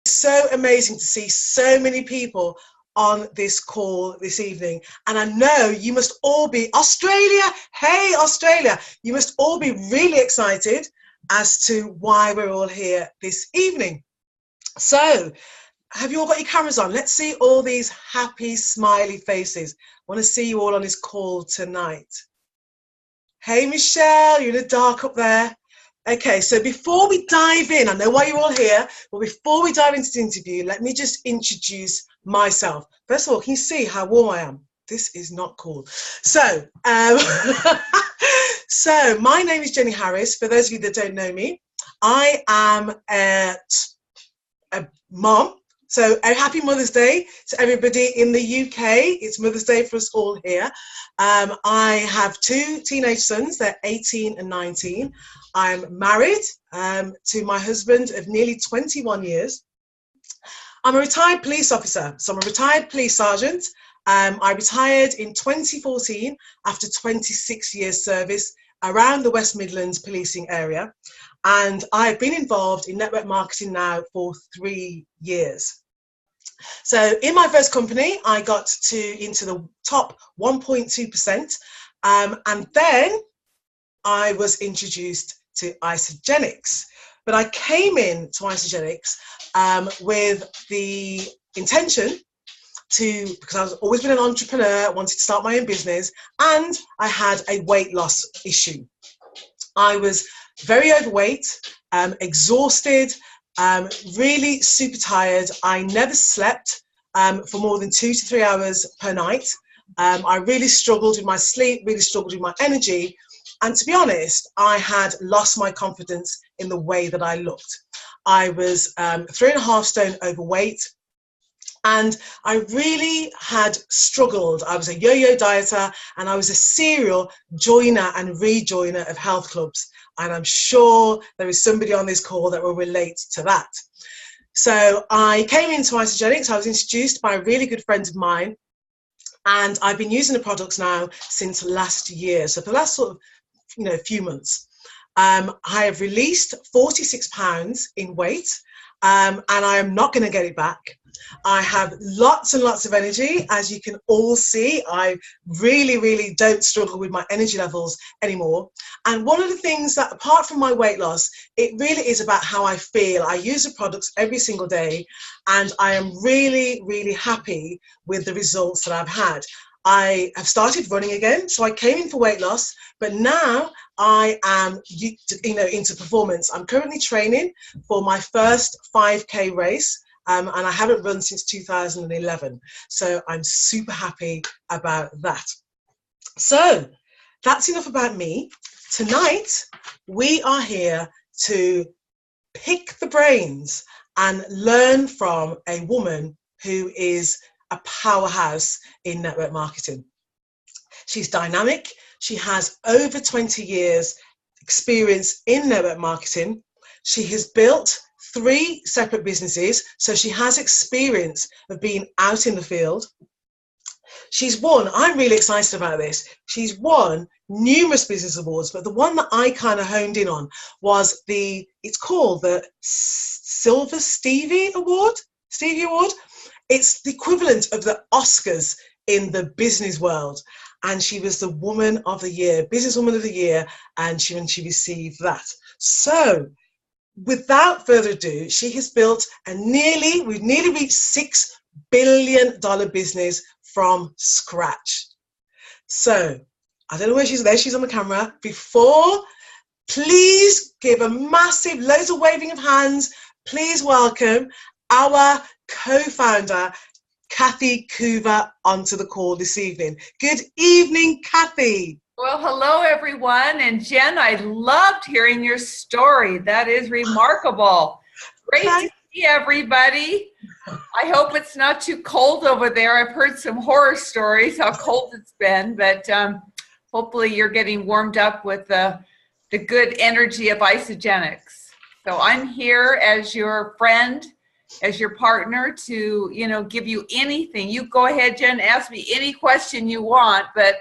So amazing to see so many people on this call this evening. And I know you must all be, Australia, hey Australia, you must all be really excited as to why we're all here this evening. So, have you all got your cameras on? Let's see all these happy, smiley faces. I want to see you all on this call tonight. Hey Michelle, you're in the dark up there. Okay, so before we dive in, I know why you're all here, but before we dive into the interview, let me just introduce myself. First of all, can you see how warm I am? This is not cool. So, so my name is Jenny Harris. For those of you that don't know me, I am a mom. So a happy Mother's Day to everybody in the UK. It's Mother's Day for us all here. I have two teenage sons. They're 18 and 19. I'm married to my husband of nearly 21 years. I'm a retired police officer. So I'm a retired police sergeant. I retired in 2014 after 26 years service around the West Midlands policing area. And I've been involved in network marketing now for 3 years. So in my first company, I got into the top 1.2%. And then I was introduced to Isogenics. But I came into Isogenics with the intention because I've always been an entrepreneur, wanted to start my own business, and I had a weight loss issue. I was very overweight, exhausted, really super tired. I never slept for more than 2 to 3 hours per night. I really struggled with my sleep, really struggled with my energy. And to be honest, I had lost my confidence in the way that I looked. I was 3.5 stone overweight. And I really had struggled. I was a yo-yo dieter and I was a serial joiner and rejoiner of health clubs. And I'm sure there is somebody on this call that will relate to that. So I came into Isogenics. I was introduced by a really good friend of mine. And I've been using the products now since last year. So for the last sort of, few months, I have released 46 pounds in weight. And I am not going to get it back. I have lots and lots of energy. As you can all see, I really, really don't struggle with my energy levels anymore. And one of the things that, apart from my weight loss, it really is about how I feel. I use the products every single day, and I am really, really happy with the results that I've had. I have started running again, so I came in for weight loss, but now I am, into performance. I'm currently training for my first 5K race, and I haven't run since 2011. So I'm super happy about that. So that's enough about me. Tonight, we are here to pick the brains and learn from a woman who is a powerhouse in network marketing. She's dynamic. She has over 20 years experience in network marketing. She has built 3 separate businesses, so she has experience of being out in the field. She's won, I'm really excited about this, she's won numerous business awards, but the one that I kind of honed in on was it's called the Silver Stevie Award. It's the equivalent of the Oscars in the business world. And she was the Woman of the Year, Businesswoman of the Year, and when she received that. So, without further ado, she has built we've nearly reached $6 billion business from scratch. So, I don't know where she's there. She's on the camera. Please give a massive, loads of waving of hands. Please welcome our co-founder, Kathy Coover, onto the call this evening. Good evening, Kathy. Well, hello, everyone. And Jen, I loved hearing your story. That is remarkable. Great to see everybody. I hope it's not too cold over there. I've heard some horror stories, how cold it's been, but hopefully you're getting warmed up with the good energy of Isogenics. So I'm here as your friend, as your partner to, give you anything. You go ahead, Jen, ask me any question you want, but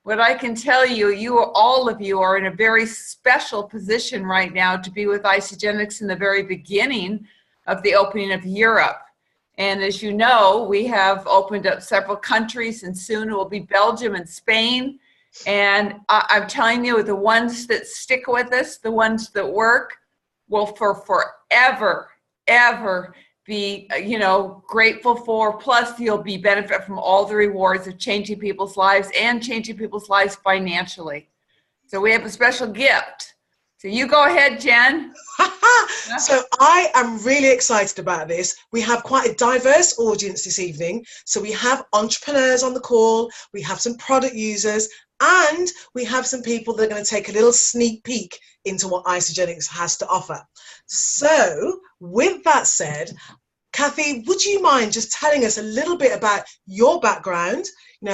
what I can tell you, all of you are in a very special position right now to be with Isogenics in the very beginning of the opening of Europe. And as you know, we have opened up several countries, and soon it will be Belgium and Spain. And I'm telling you, the ones that stick with us, the ones that work, will for forever, ever be, grateful for. Plus, you'll be benefit from all the rewards of changing people's lives and changing people's lives financially. So we have a special gift. So you go ahead, Jen. So I am really excited about this. We have quite a diverse audience this evening. So we have entrepreneurs on the call, we have some product users, and we have some people that are going to take a little sneak peek into what Isagenix has to offer. So with that said, Kathy, would you mind just telling us a little bit about your background,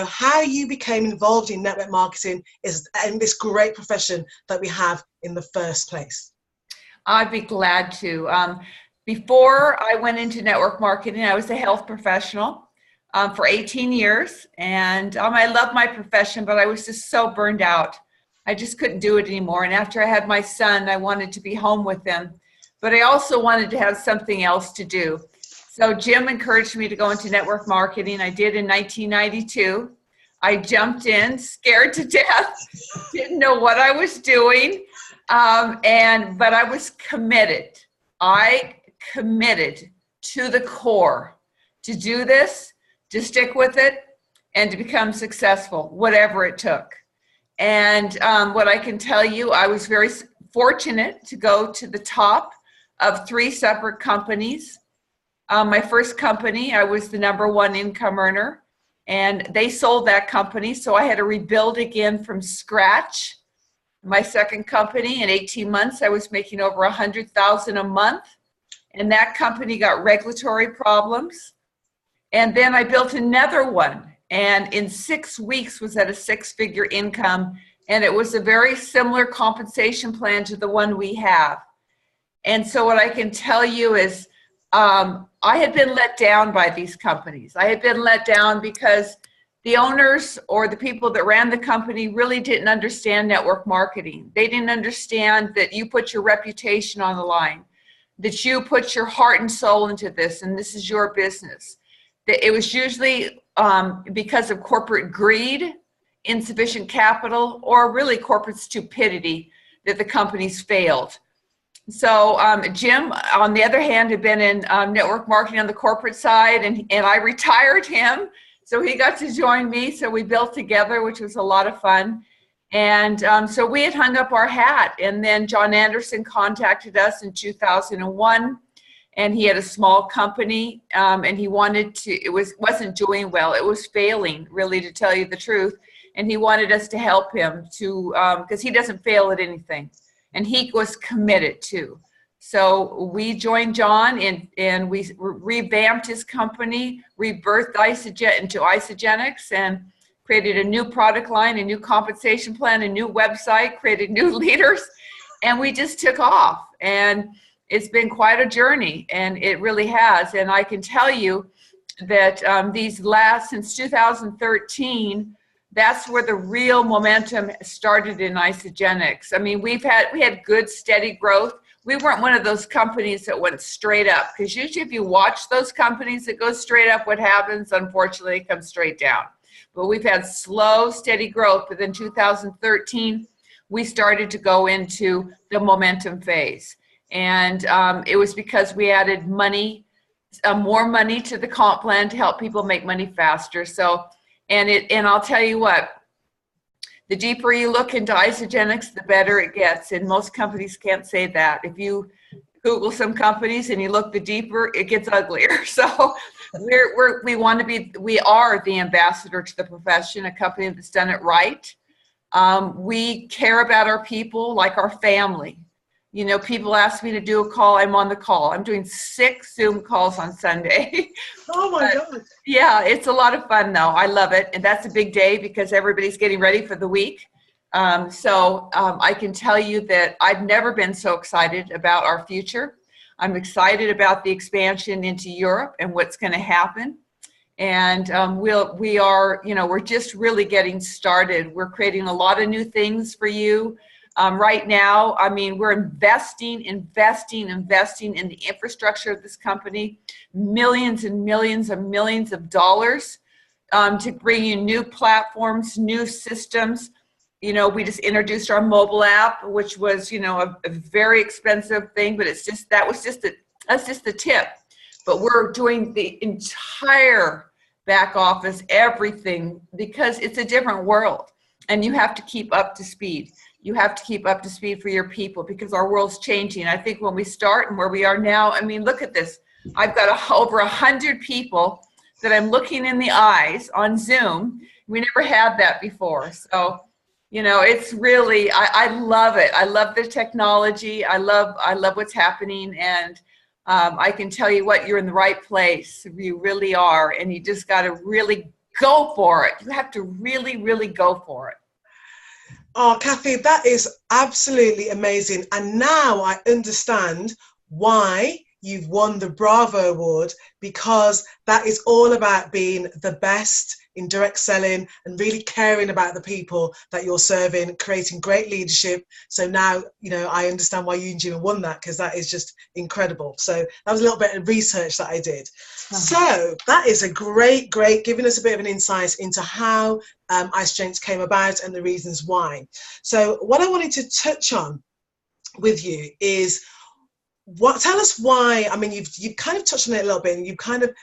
how you became involved in network marketing in this great profession that we have in the first place? I'd be glad to. Before I went into network marketing, I was a health professional for 18 years. And I love my profession, but I was just so burned out. I just couldn't do it anymore. And after I had my son, I wanted to be home with him. But I also wanted to have something else to do. So Jim encouraged me to go into network marketing. I did in 1992. I jumped in, scared to death, didn't know what I was doing. But I was committed. I committed to the core to do this, to stick with it, and to become successful, whatever it took. And what I can tell you, I was very fortunate to go to the top of 3 separate companies. My first company, I was the #1 income earner, and they sold that company, so I had to rebuild again from scratch. My second company, in 18 months, I was making over $100,000 a month, and that company got regulatory problems. And then I built another one, and in 6 weeks was at a 6-figure income, and it was a very similar compensation plan to the one we have. And so what I can tell you is I had been let down by these companies. I had been let down because the owners or the people that ran the company really didn't understand network marketing. They didn't understand that you put your reputation on the line, that you put your heart and soul into this, and this is your business. That it was usually because of corporate greed, insufficient capital, or really corporate stupidity that the companies failed. So Jim, on the other hand, had been in network marketing on the corporate side, and I retired him. So he got to join me. So we built together, which was a lot of fun. And so we had hung up our hat. And then John Anderson contacted us in 2001. And he had a small company, and he wanted to, wasn't doing well. It was failing, really, to tell you the truth. And he wanted us to help him to, because he doesn't fail at anything. And he was committed too. So we joined John, and we revamped his company, rebirthed into Isagenix, and created a new product line, a new compensation plan, a new website, created new leaders, and we just took off. And it's been quite a journey, and it really has. And I can tell you that since 2013, that's where the real momentum started in Isagenix. I mean, we had good, steady growth. We weren't one of those companies that went straight up, because usually if you watch those companies that go straight up, what happens, unfortunately, it comes straight down. But we've had slow, steady growth. But in 2013, we started to go into the momentum phase. And it was because we added money, more money to the comp plan to help people make money faster. So, and I'll tell you what, the deeper you look into Isagenix, the better it gets. And most companies can't say that. If you Google some companies and you look the deeper, it gets uglier. So we are the ambassador to the profession, a company that's done it right. We care about our people like our family. You know, people ask me to do a call, I'm on the call. I'm doing 6 Zoom calls on Sunday. Oh my God. Yeah, it's a lot of fun though. I love it. And that's a big day because everybody's getting ready for the week. I can tell you that I've never been so excited about our future. I'm excited about the expansion into Europe and what's going to happen. And we're just really getting started. We're creating a lot of new things for you. Right now, I mean, we're investing in the infrastructure of this company, millions and millions of dollars, to bring you new platforms, new systems. You know, we just introduced our mobile app, which was, you know, a very expensive thing, but that's just the tip. But we're doing the entire back office, everything, because it's a different world, and you have to keep up to speed. You have to keep up to speed for your people, because our world's changing. I think when we start and where we are now, I mean, look at this. I've got over 100 people that I'm looking in the eyes on Zoom. We never had that before. So, you know, it's really, I love it. I love the technology. I love what's happening. And I can tell you what, you're in the right place. You really are. And you just got to really go for it. You have to really go for it. Oh, Kathy, that is absolutely amazing. And now I understand why you've won the Bravo Award, because that is all about being the best in direct selling and really caring about the people that you're serving, creating great leadership. So now, you know, I understand why you and Jim won that, because that is just incredible. So that was a little bit of research that I did. So that is a great, giving us a bit of an insight into how Isagenix came about and the reasons why. So what I wanted to touch on with you is, tell us why. I mean, you've kind of touched on it a little bit, and you've kind of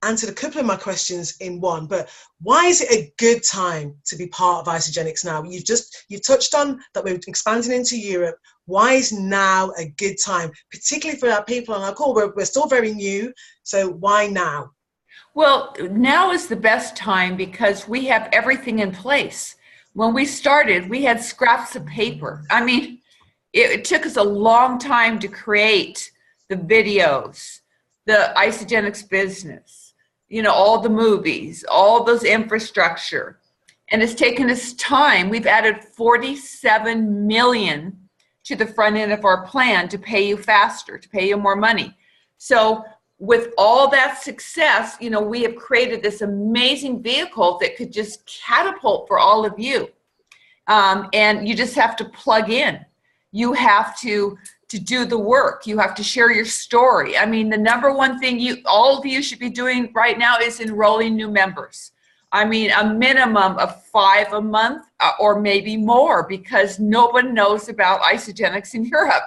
answered a couple of my questions in one, but why is it a good time to be part of Isagenix now? You've touched on that we're expanding into Europe. Why is now a good time, particularly for our people on our call? We're still very new, so why now? Well, now is the best time because we have everything in place. When we started, we had scraps of paper. I mean, it took us a long time to create the videos, the Isagenix business, you know, all the movies, all those infrastructure. And it's taken us time. We've added 47 million to the front end of our plan to pay you faster, to pay you more money. So with all that success, you know, we have created this amazing vehicle that could just catapult for all of you. And you just have to plug in. You have to do the work. You have to share your story. I mean, the number one thing all of you should be doing right now is enrolling new members. I mean, a minimum of 5 a month or maybe more, because no one knows about Isagenix in Europe.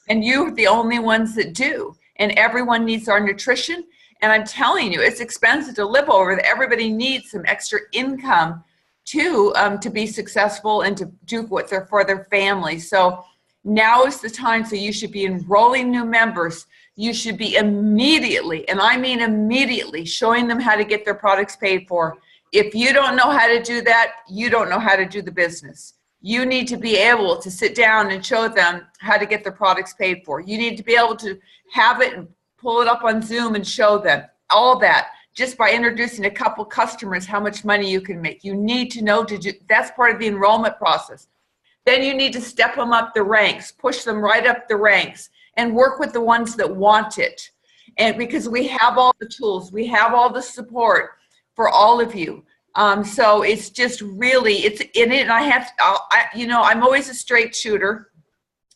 And you're the only ones that do. And everyone needs our nutrition. And I'm telling you, it's expensive to live over. Everybody needs some extra income to be successful and to do what's for their family. So now is the time. So you should be enrolling new members. You should be immediately, and I mean immediately, showing them how to get their products paid for. If you don't know how to do that, you don't know how to do the business. You need to be able to sit down and show them how to get their products paid for. You need to be able to have it and pull it up on Zoom and show them all that just by introducing a couple customers how much money you can make. You need to know that's part of the enrollment process. Then you need to step them up the ranks, push them right up the ranks, and work with the ones that want it. And because we have all the tools, we have all the support for all of you. So it's just really, it's in it. And you know, I'm always a straight shooter.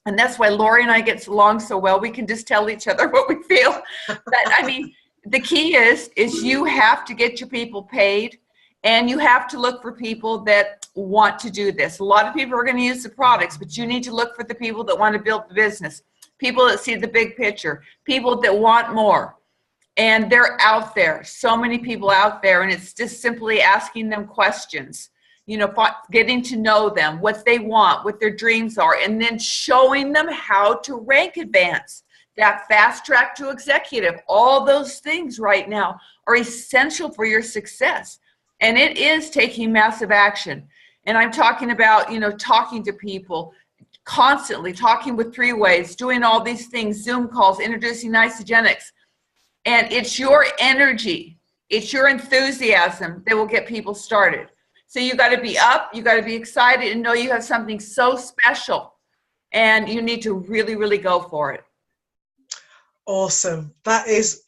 And that's why Lori and I get along so well. We can just tell each other what we feel. But I mean, the key is you have to get your people paid, and you have to look for people that want to do this. A lot of people are going to use the products, but you need to look for the people that want to build the business, people that see the big picture, people that want more. And they're out there, so many people out there, and it's just simply asking them questions, you know, getting to know them, what they want, what their dreams are, and then showing them how to rank advance, that fast track to executive. All those things right now are essential for your success. And it is taking massive action. And I'm talking about, you know, talking to people, constantly talking with 3-ways, doing all these things, Zoom calls, introducing Isagenix. And it's your energy, it's your enthusiasm that will get people started. So you got to be up, you got to be excited and know you have something so special, and you need to really go for it. Awesome. That is,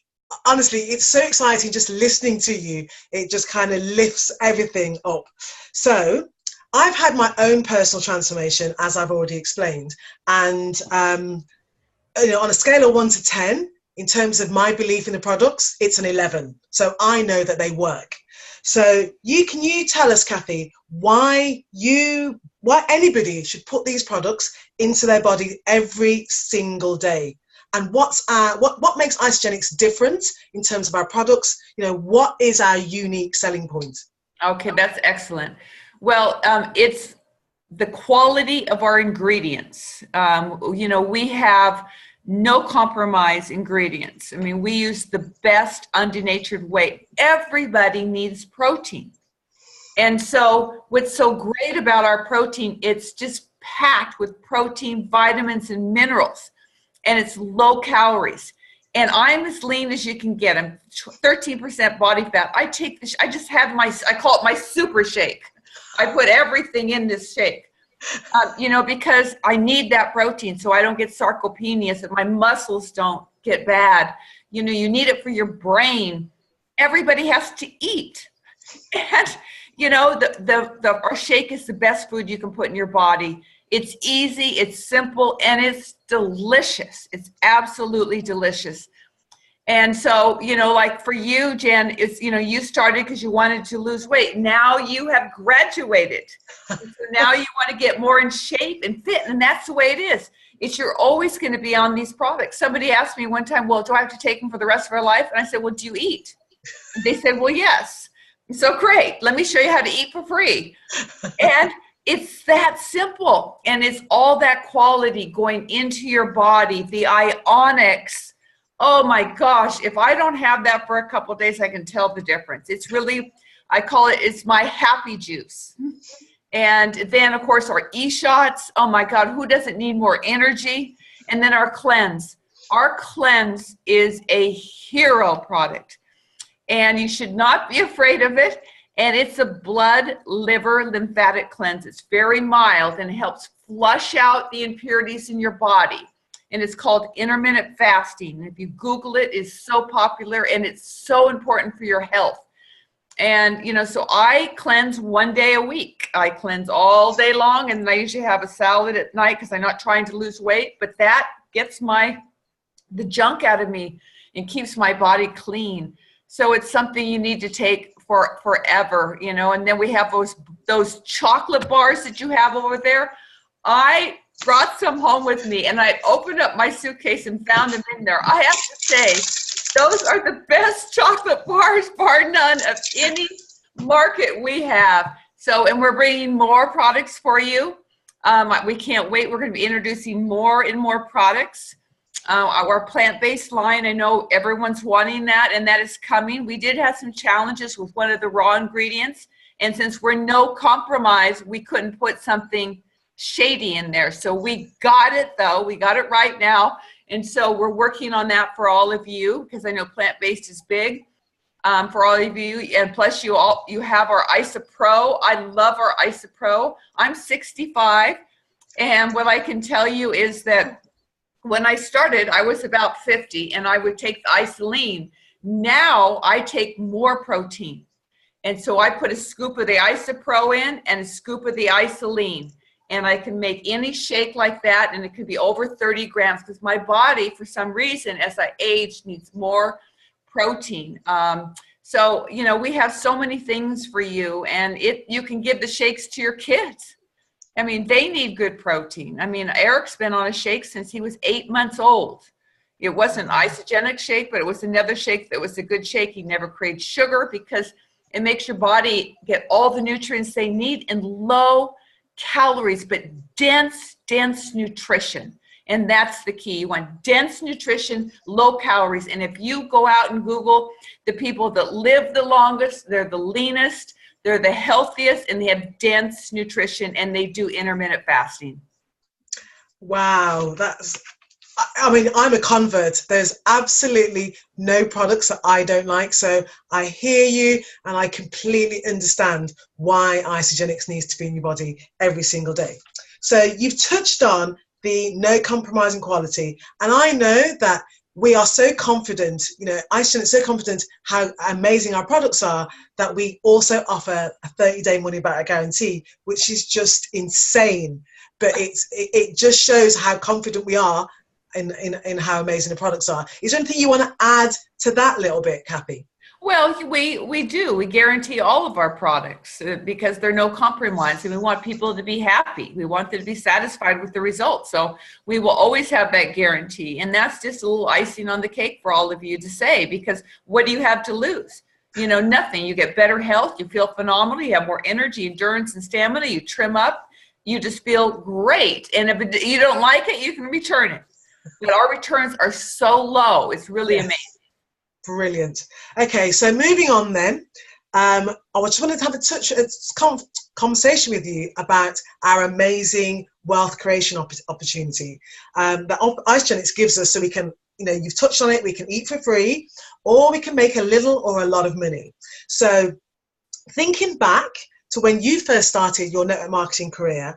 honestly, it's so exciting just listening to you. It just kind of lifts everything up. So I've had my own personal transformation, as I've already explained. And on a scale of 1 to 10, in terms of my belief in the products, it's an 11. So I know that they work. So can you tell us, Kathy, why anybody should put these products into their body every single day? And what makes Isagenix different in terms of our products? What is our unique selling point? Okay, that's excellent. Well, it's the quality of our ingredients. We have no compromise ingredients. I mean, we use the best undenatured way. Everybody needs protein. And so what's so great about our protein, it's just packed with protein, vitamins, and minerals. And it's low calories. And I'm as lean as you can get. I'm 13% body fat. I just have I call it my super shake. I put everything in this shake, because I need that protein so I don't get sarcopenia, so my muscles don't get bad. You need it for your brain. Everybody has to eat. And, our shake is the best food you can put in your body. It's easy, it's simple, and it's delicious. It's absolutely delicious. And so, like for you, Jen, it's, you started because you wanted to lose weight. Now you have graduated. So now you want to get more in shape and fit, and that's the way it is. You're always going to be on these products. Somebody asked me one time, well, do I have to take them for the rest of our life? And I said, well, do you eat? And they said, well, yes. So great. Let me show you how to eat for free. And it's that simple, and it's all that quality going into your body, the ionics. Oh my gosh, if I don't have that for a couple of days, I can tell the difference. It's really, I call it's my happy juice. And then of course our e-shots, oh my God, who doesn't need more energy? And then our cleanse. Our cleanse is a hero product, and you should not be afraid of it. And it's a blood, liver, lymphatic cleanse. It's very mild and it helps flush out the impurities in your body. And it's called intermittent fasting. If you Google it, it's so popular and it's so important for your health. And, so I cleanse 1 day a week. I cleanse all day long, and I usually have a salad at night because I'm not trying to lose weight. But that gets the junk out of me and keeps my body clean. So it's something you need to take for forever, and then we have those chocolate bars that you have over there. I brought some home with me, and I opened up my suitcase and found them in there. I have to say, those are the best chocolate bars, bar none, of any market we have. So, and we're bringing more products for you. We can't wait. We're going to be introducing more and more products. Our plant-based line, I know everyone's wanting that, and that is coming. We did have some challenges with one of the raw ingredients, and since we're no compromise, we couldn't put something shady in there. So we got it, though. We got it right now, and so we're working on that for all of you, because I know plant-based is big for all of you, and plus you have our IsaPro. I love our IsaPro. I'm 65, and what I can tell you is that when I started, I was about 50, and I would take the isolene. Now I take more protein. And so I put a scoop of the IsaPro in and a scoop of the isolene. And I can make any shake like that, and it could be over 30 grams because my body, for some reason, as I age, needs more protein. So, we have so many things for you, and you can give the shakes to your kids. I mean, they need good protein. I mean, Eric's been on a shake since he was 8 months old. It wasn't an isogenic shake, but it was another shake that was a good shake. He never craved sugar because it makes your body get all the nutrients they need in low calories, but dense nutrition. And that's the key. You want dense nutrition, low calories. And if you go out and Google the people that live the longest, they're the leanest, they're the healthiest, and they have dense nutrition, and they do intermittent fasting. Wow, I'm a convert. There's absolutely no products that I don't like. So I hear you, and I completely understand why Isagenix needs to be in your body every single day. So you've touched on the no compromising quality. And I know that we are so confident, Iceland is so confident how amazing our products are that we also offer a 30-day money back guarantee, which is just insane. But it just shows how confident we are in how amazing the products are. Is there anything you want to add to that little bit, Cappy? Well, we do. We guarantee all of our products because they're no compromise, and we want people to be happy. We want them to be satisfied with the results. So we will always have that guarantee, and that's just a little icing on the cake for all of you to say, because what do you have to lose? Nothing. You get better health. You feel phenomenal. You have more energy, endurance, and stamina. You trim up. You just feel great. And if you don't like it, you can return it. But our returns are so low. It's really amazing. Brilliant. Okay, so moving on then, I just wanted to have a conversation with you about our amazing wealth creation opportunity that Icegenetics gives us, so we can, you've touched on it, we can eat for free, or we can make a little or a lot of money. So thinking back to when you first started your network marketing career,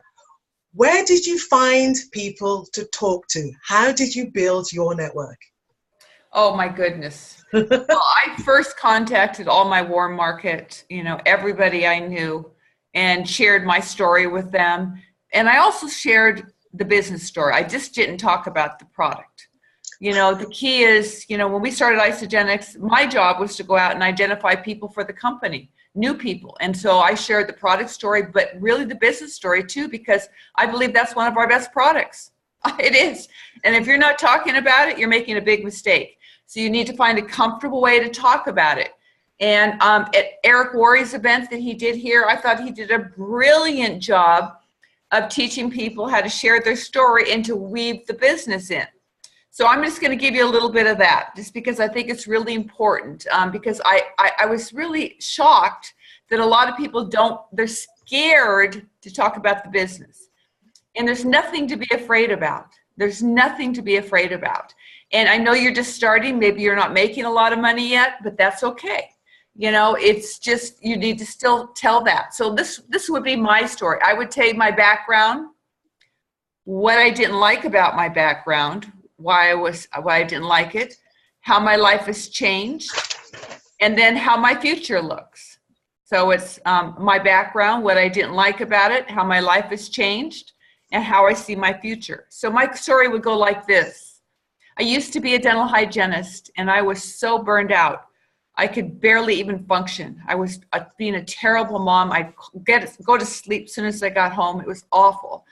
where did you find people to talk to? How did you build your network? Oh my goodness. Well, I first contacted all my warm market, everybody I knew, and shared my story with them. And I also shared the business story. I just didn't talk about the product. The key is, when we started Icegenetics, my job was to go out and identify people for the company, new people. And so I shared the product story, but really the business story too, because I believe that's one of our best products. It is. And if you're not talking about it, you're making a big mistake. So you need to find a comfortable way to talk about it. And at Eric Worre's events that he did here, I thought he did a brilliant job of teaching people how to share their story and to weave the business in. So I'm just going to give you a little bit of that, just because I think it's really important, because I was really shocked that a lot of people they're scared to talk about the business. And there's nothing to be afraid about. There's nothing to be afraid about. And I know you're just starting, maybe you're not making a lot of money yet, but that's okay. It's just, you need to still tell that. So this would be my story. I would take my background, what I didn't like about my background, why I didn't like it, how my life has changed, and then how my future looks. So it's my background, what I didn't like about it, how my life has changed, and how I see my future. So my story would go like this. I used to be a dental hygienist, and I was so burned out. I could barely even function. I was being a terrible mom. I'd go to sleep as soon as I got home. It was awful.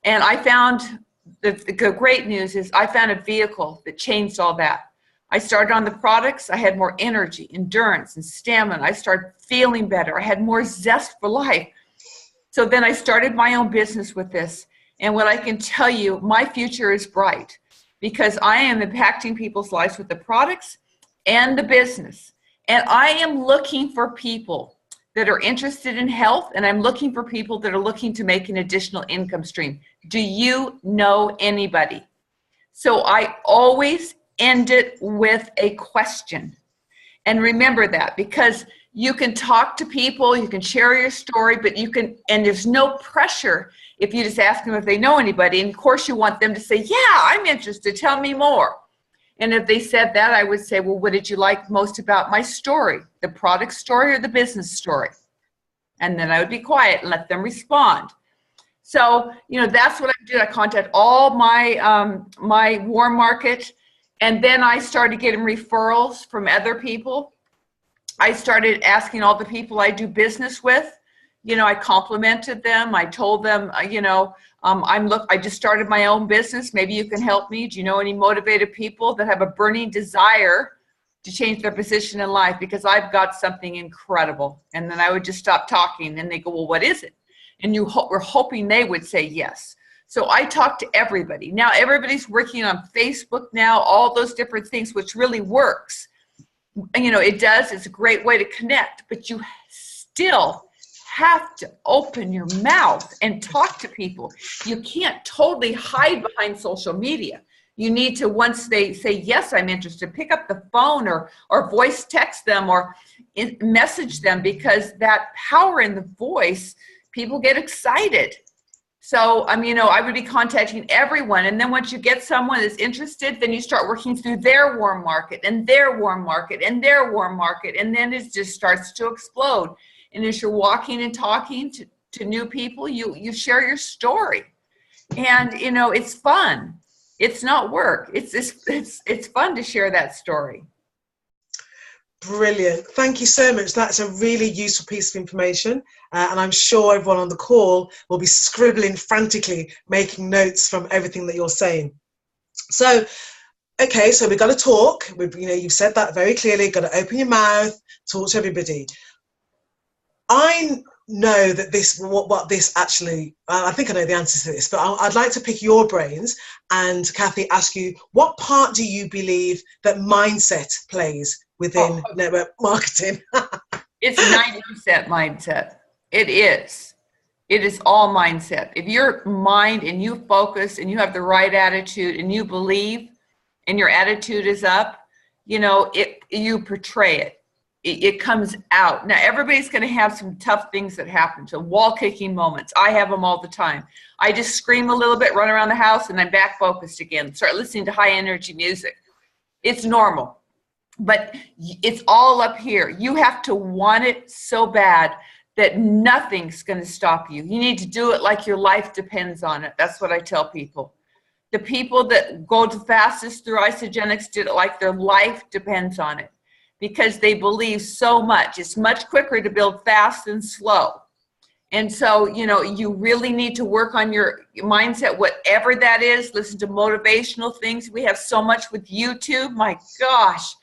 And I found, the great news is I found a vehicle that changed all that. I started on the products. I had more energy, endurance, and stamina. I started feeling better. I had more zest for life. So then I started my own business with this. And what I can tell you, my future is bright, because I am impacting people's lives with the products and the business. And I am looking for people that are interested in health, and I'm looking for people that are looking to make an additional income stream. Do you know anybody? So I always end it with a question. And remember that, because you can talk to people, you can share your story, but and there's no pressure if you just ask them if they know anybody. And of course you want them to say, yeah, I'm interested, tell me more. And if they said that, I would say, well, what did you like most about my story? The product story or the business story? And then I would be quiet and let them respond. So, that's what I did. I contacted all my my warm market, and then I started getting referrals from other people. I started asking all the people I do business with. I complimented them. I told them, I just started my own business. Maybe you can help me. Do you know any motivated people that have a burning desire to change their position in life? Because I've got something incredible. And then I would just stop talking, and they go, well, what is it? And we're hoping they would say yes. So I talked to everybody. Now everybody's working on Facebook now, all those different things, which really works. It does. It's a great way to connect, but you still have to open your mouth and talk to people. You can't totally hide behind social media. You need to, once they say, yes, I'm interested, pick up the phone or voice text them or message them, because that power in the voice, people get excited. So, I would be contacting everyone. And then once you get someone that's interested, then you start working through their warm market and their warm market and their warm market. And then it just starts to explode. And as you're walking and talking to new people, you share your story. And, it's fun. It's not work. It's fun to share that story. Brilliant. Thank you so much. That's a really useful piece of information. And I'm sure everyone on the call will be scribbling frantically, making notes from everything that you're saying. So, okay, so we've got to talk. You've said that very clearly. Got to open your mouth, talk to everybody. I know that what this actually, I think I know the answer to this, but I'd like to pick your brains and, Kathy, ask you, what part do you believe that mindset plays within network marketing? It's 90% mindset. It is. It is all mindset. If your mind and you focus and you have the right attitude and you believe and your attitude is up, you portray it. It comes out. Now, everybody's going to have some tough things that happen, so wall-kicking moments. I have them all the time. I just scream a little bit, run around the house, and I'm back focused again. Start listening to high-energy music. It's normal, but it's all up here. You have to want it so bad that nothing's going to stop you. You need to do it like your life depends on it. That's what I tell people. The people that go the fastest through Isagenix did it like their life depends on it, because they believe so much. It's much quicker to build fast than slow. And so, you really need to work on your mindset, whatever that is. Listen to motivational things. We have so much with YouTube. My gosh.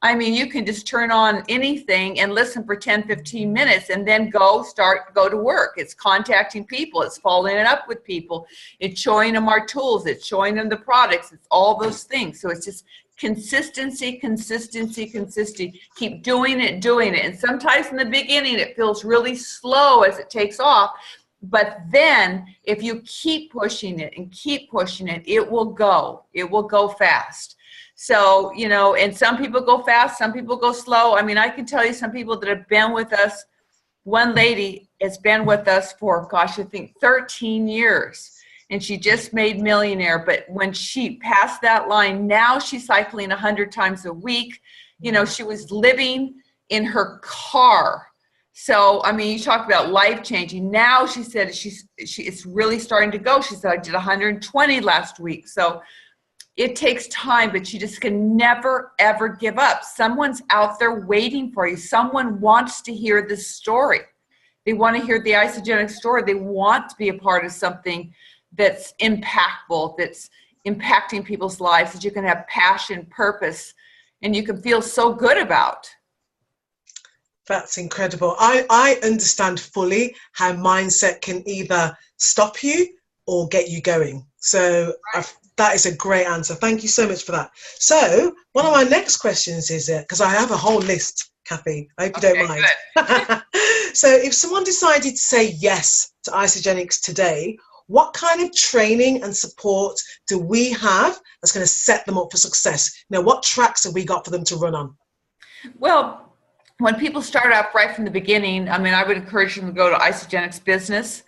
You can just turn on anything and listen for 10, 15 minutes and then go to work. It's contacting people. It's following up with people. It's showing them our tools. It's showing them the products. It's all those things. So it's just consistency. Keep doing it. And sometimes in the beginning, it feels really slow as it takes off. But then if you keep pushing it, it will go. It will go fast. So, and some people go fast, some people go slow. I can tell you some people that have been with us. One lady has been with us for, I think 13 years. And she just made millionaire. But when she passed that line, now she's cycling 100 times a week. She was living in her car. So, you talk about life changing. Now she said it's really starting to go. She said, I did 120 last week. So it takes time, but you just can never, ever give up. Someone's out there waiting for you. Someone wants to hear this story. They want to hear the Isagenix story. They want to be a part of something that's impactful, that's impacting people's lives, that you can have passion, purpose, and you can feel so good about. That's incredible. I understand fully how mindset can either stop you or get you going. So that is a great answer. Thank you so much for that. So one of my next questions is, because I have a whole list, Kathy, I hope you don't mind. So if someone decided to say yes to Isagenix today, what kind of training and support do we have that's going to set them up for success? What tracks have we got for them to run on? Well, when people start off right from the beginning, I would encourage them to go to Isagenix Business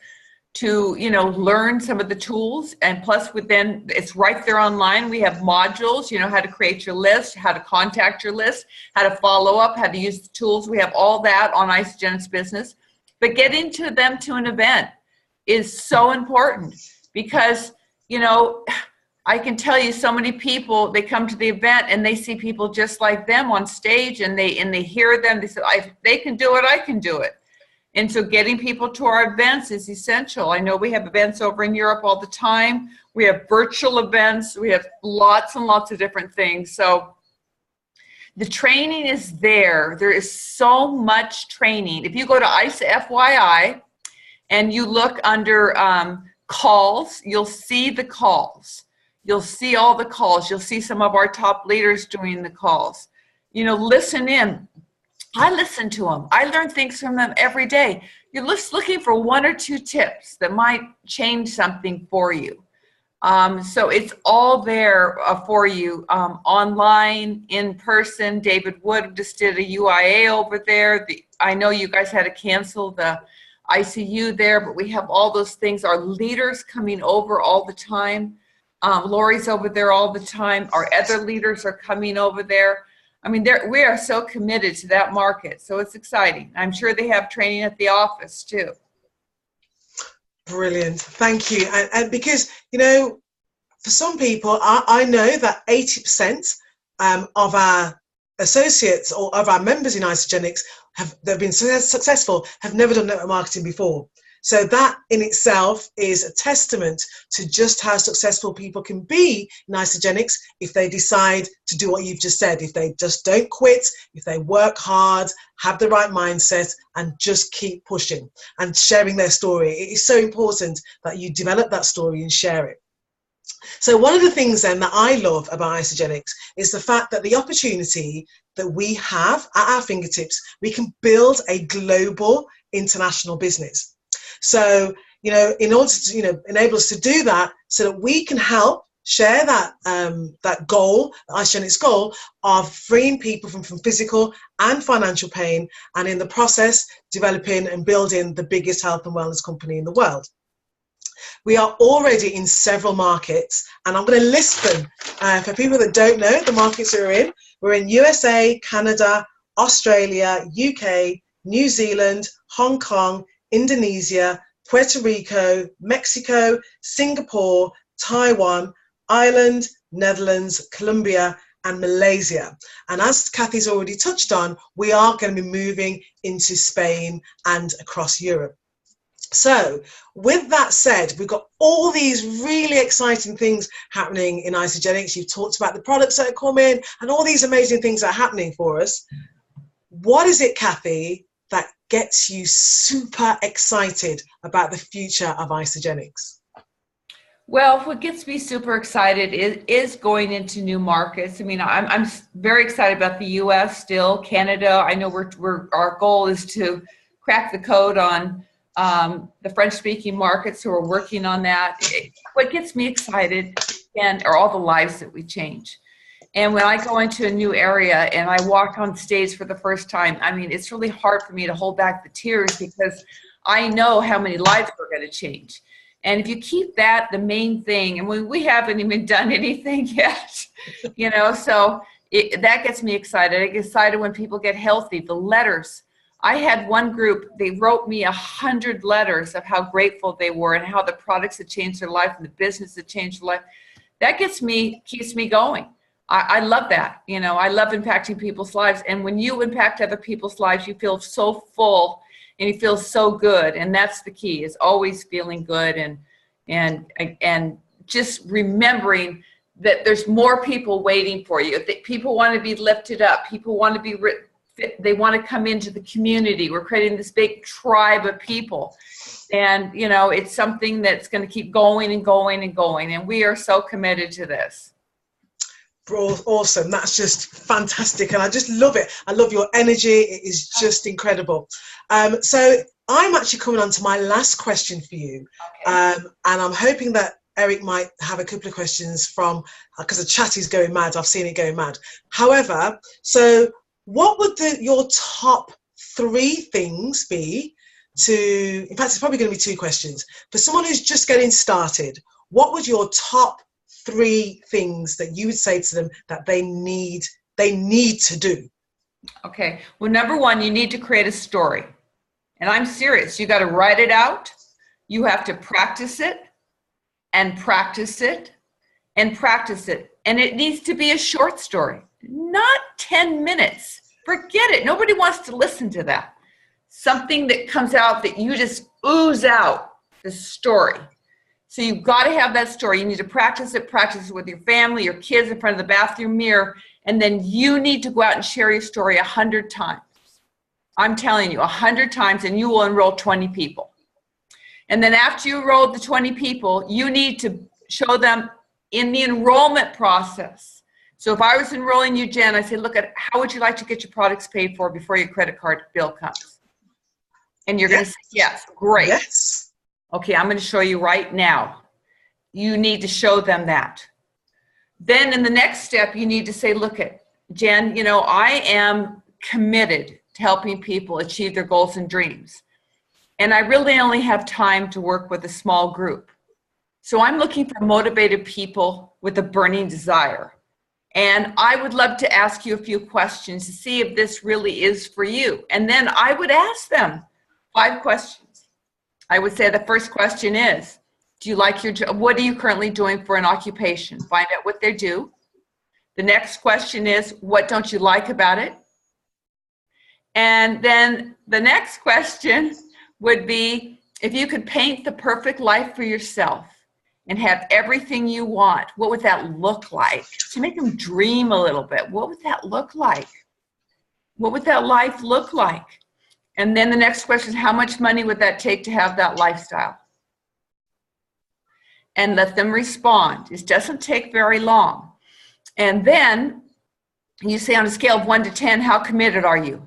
to, learn some of the tools. And plus within, it's right there online. We have modules, how to create your list, how to contact your list, how to follow up, how to use the tools. We have all that on Isagenix Business. But getting to them to an event is so important because, I can tell you so many people, they come to the event and they see people just like them on stage and they hear them. They say, they can do it, I can do it. And so getting people to our events is essential. I know we have events over in Europe all the time. We have virtual events. We have lots and lots of different things. So the training is there. There is so much training. If you go to ISA-FYI and you look under calls, you'll see the calls. You'll see all the calls. You'll see some of our top leaders doing the calls. Listen in. I listen to them. I learn things from them every day. You're just looking for one or two tips that might change something for you. So it's all there for you, online, in person. David Wood just did a UIA over there. I know you guys had to cancel the ICU there, but we have all those things. Our leaders coming over all the time. Lori's over there all the time. Our other leaders are coming over there. I mean, we are so committed to that market. So it's exciting. I'm sure they have training at the office too. Brilliant. Thank you. And because, you know, for some people, I know that 80% of our associates or of our members in Isogenics they've been successful, have never done network marketing before. So that in itself is a testament to just how successful people can be in Isogenics if they decide to do what you've just said, if they just don't quit, if they work hard, have the right mindset, and just keep pushing and sharing their story. It is so important that you develop that story and share it. So one of the things then that I love about Isogenics is the fact that the opportunity that we have at our fingertips, we can build a global international business. So, you know, in order to, you know, enable us to do that so that we can help share that that goal, the Isogenics goal of freeing people from physical and financial pain, and in the process, developing and building the biggest health and wellness company in the world. We are already in several markets, and I'm going to list them for people that don't know the markets we're in. We're in USA, Canada, Australia, UK, New Zealand, Hong Kong, Indonesia, Puerto Rico, Mexico, Singapore, Taiwan, Ireland, Netherlands, Colombia, and Malaysia. And as Kathy's already touched on, we are going to be moving into Spain and across Europe. So with that said, we've got all these really exciting things happening in Isogenics. You've talked about the products that are coming and all these amazing things that are happening for us. What is it, Kathy, that gets you super excited about the future of Isogenics? Well, what gets me super excited is going into new markets. I mean, I'm very excited about the U.S. still, Canada. I know our goal is to crack the code on the French-speaking markets, so we're working on that. What gets me excited, again, are all the lives that we change. And when I go into a new area and I walk on stage for the first time, I mean, it's really hard for me to hold back the tears because I know how many lives we're going to change. And if you keep that the main thing, and we haven't even done anything yet, you know, so that gets me excited. I get excited when people get healthy, the letters. I had one group, they wrote me 100 letters of how grateful they were and how the products had changed their life and the business had changed their life. That keeps me going. I love that. You know, I love impacting people's lives. And when you impact other people's lives, you feel so full and you feel so good. And that's the key, is always feeling good and just remembering that there's more people waiting for you. That people want to be lifted up. People want to be they want to come into the community. We're creating this big tribe of people. And, you know, it's something that's going to keep going and going and going. And we are so committed to this. Awesome. That's just fantastic. And I just love it. I love your energy. It is just incredible. So I'm actually coming on to my last question for you. Okay. And I'm hoping that Eric might have a couple of questions from, because the chat is going mad. I've seen it going mad. However, so what would your top 3 things be in fact, it's probably going to be 2 questions. For someone who's just getting started, what would your top 3 things that you would say to them that they need to do? Okay. Well, number 1, you need to create a story. And I'm serious. You got to write it out. You have to practice it and practice it and practice it. And it needs to be a short story, not 10 minutes. Forget it. Nobody wants to listen to that. Something that comes out that you just ooze out, the story. So you've got to have that story. You need to practice it with your family, your kids in front of the bathroom mirror, and then you need to go out and share your story 100 times. I'm telling you, 100 times, and you will enroll 20 people. And then after you enroll the 20 people, you need to show them in the enrollment process. So if I was enrolling you, Jen, I say, look at how would you like to get your products paid for before your credit card bill comes? And you're going to say, yes, great. Yes. Okay, I'm going to show you right now. You need to show them that. Then in the next step, you need to say, look at, Jen, you know, I am committed to helping people achieve their goals and dreams. and I really only have time to work with a small group. So I'm looking for motivated people with a burning desire. And I would love to ask you a few questions to see if this really is for you. And then I would ask them 5 questions. I would say the first question is, do you like your job? What are you currently doing for an occupation? Find out what they do. The next question is, what don't you like about it? And then the next question would be, if you could paint the perfect life for yourself and have everything you want, what would that look like? To make them dream a little bit, what would that look like? What would that life look like? And then the next question is, how much money would that take to have that lifestyle? And let them respond. It doesn't take very long. And then you say, on a scale of 1 to 10, how committed are you?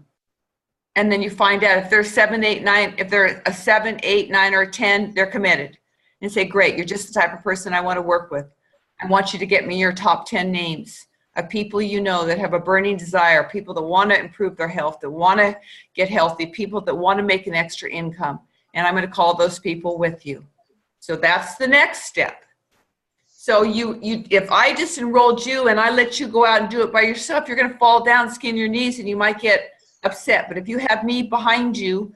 And then you find out if they're 7, 8, 9, if they're a 7, 8, 9, or a 10, they're committed. And say, great, you're just the type of person I want to work with. I want you to get me your top 10 names of people you know that have a burning desire, people that want to improve their health, that want to get healthy, people that want to make an extra income. And I'm going to call those people with you. So that's the next step. So if I just enrolled you and I let you go out and do it by yourself, you're going to fall down, skin your knees, and you might get upset. But if you have me behind you,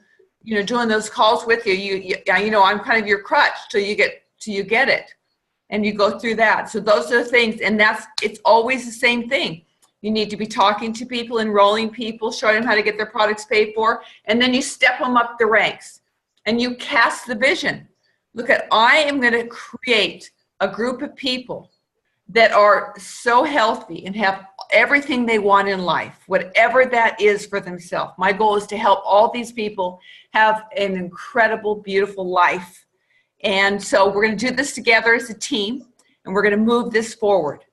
doing those calls with you, I'm kind of your crutch till you get it, and you go through that. So those are the things, and it's always the same thing. You need to be talking to people, enrolling people, showing them how to get their products paid for, and then you step them up the ranks, and you cast the vision. Look at, I am going to create a group of people that are so healthy and have everything they want in life, whatever that is for themselves. My goal is to help all these people have an incredible, beautiful life. And so we're going to do this together as a team, and we're going to move this forward.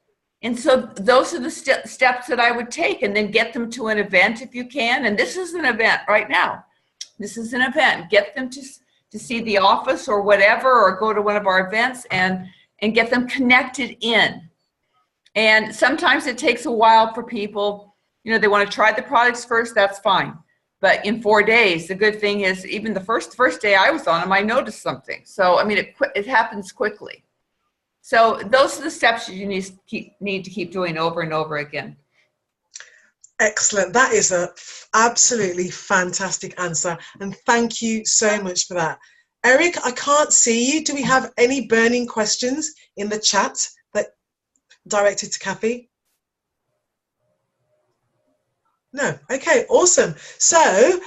And so those are the steps that I would take, and then get them to an event if you can. And this is an event right now. This is an event. Get them to see the office or whatever, or go to one of our events and get them connected in. And sometimes it takes a while for people, they want to try the products first, that's fine. But in 4 days, the good thing is, even the first day I was on them, I noticed something. So, it happens quickly. So those are the steps you need to keep doing over and over again. Excellent. That is a absolutely fantastic answer. And thank you so much for that. Eric, I can't see you. Do we have any burning questions in the chat that directed to Kathy? No. Okay, awesome. So,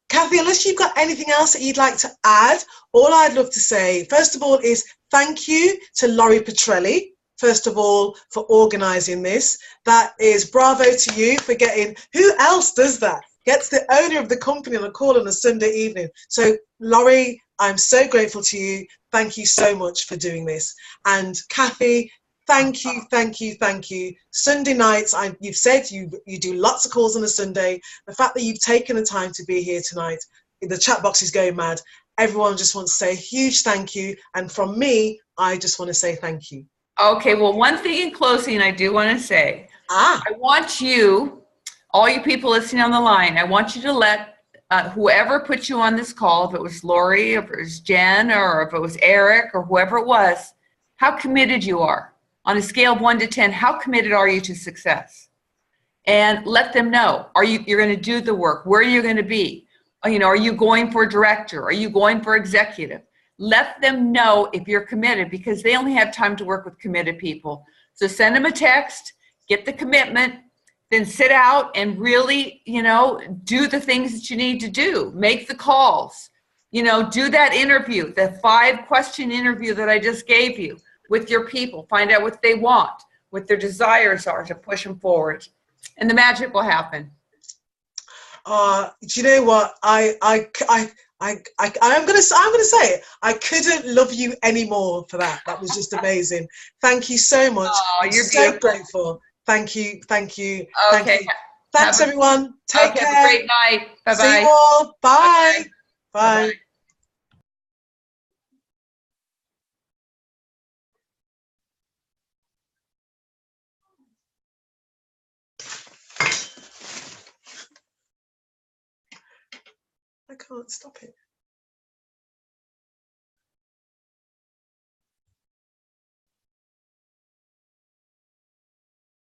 Kathy, unless you've got anything else that you'd like to add, all I'd love to say, first of all, is thank you to Laurie Petrelli, first of all, for organising this. That is bravo to you for getting, who else does that? Gets the owner of the company on a call on a Sunday evening. So, Laurie, I'm so grateful to you. Thank you so much for doing this. And Kathy, thank you, thank you, thank you. Sunday nights, you've said you do lots of calls on a Sunday. The fact that you've taken the time to be here tonight, the chat box is going mad. Everyone just wants to say a huge thank you. And from me, I just want to say thank you. Okay, well, one thing in closing I do want to say. I want you, all you people listening on the line, I want you to let whoever put you on this call, if it was Lori, if it was Jen, or if it was Eric, or whoever it was, how committed you are. On a scale of 1 to 10, how committed are you to success? And let them know, you're going to do the work, where are you going to be? Are you going for director? Are you going for executive? Let them know if you're committed, because they only have time to work with committed people. So send them a text, get the commitment, then sit out and really, do the things that you need to do. Make the calls, do that interview, the 5-question interview that I just gave you with your people. Find out what they want, what their desires are to push them forward, and the magic will happen. Do you know what? I'm gonna say it. I couldn't love you anymore for that. That was just amazing. Thank you so much. Oh, you're so beautiful. Grateful. Thank you. Thank you. Okay. Thank you. Thanks, everyone. Take care. Have a great night. Bye-bye. See you all. Bye. Bye. Bye. I can't stop it.